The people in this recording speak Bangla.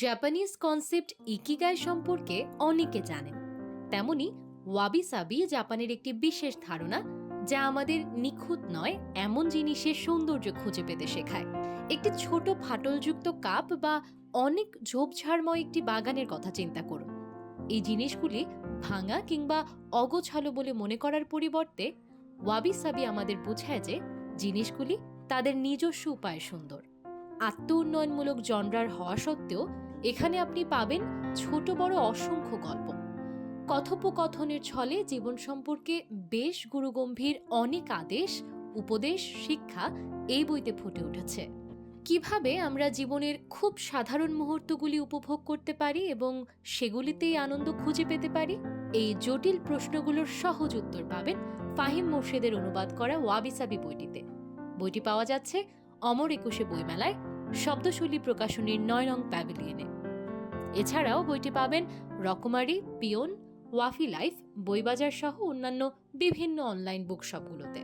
জাপানিজ কনসেপ্ট ইকিগাই সম্পর্কে অনেকে জানেন, তেমনি ওয়াবি সাবি জাপানের একটি বিশেষ ধারণা যা আমাদের নিখুঁত নয় এমন জিনিসের সৌন্দর্য খুঁজে পেতে শেখায়। একটি ছোট ফাটলযুক্ত কাপ বা অনেক ঝোপঝাড়ময় একটি বাগানের কথা চিন্তা করুন। এই জিনিসগুলি ভাঙা কিংবা অগোছালো বলে মনে করার পরিবর্তে ওয়াবি সাবি আমাদের বোঝায় যে জিনিসগুলি তাদের নিজস্ব উপায়ে সুন্দর। আত্ম উন্নয়নমূলক জনরার হওয়া সত্ত্বেও এখানে আপনি পাবেন ছোট বড় অসংখ্য গল্প। কথোপকথনের ছলে জীবন সম্পর্কে বেশ গুরুগম্ভীর অনেক আদেশ, উপদেশ, শিক্ষা এই বইতে ফুটে উঠেছে। কিভাবে আমরা জীবনের খুব সাধারণ মুহূর্তগুলি উপভোগ করতে পারি এবং সেগুলিতেই আনন্দ খুঁজে পেতে পারি, এই জটিল প্রশ্নগুলোর সহজ উত্তর পাবেন ফাহিম মোর্শেদের অনুবাদ করা ওয়াবি সাবি বইটিতে। বইটি পাওয়া যাচ্ছে অমর একুশে বইমেলায়, শব্দশৈলী প্রকাশনীর ৯ নং প্যাভিলিয়নে। এছাড়াও বইটি পাবেন রকমারি, পিয়ন, ওয়াফি লাইফ, বইবাজার সহ অন্যান্য বিভিন্ন অনলাইন বুকশপগুলোতে।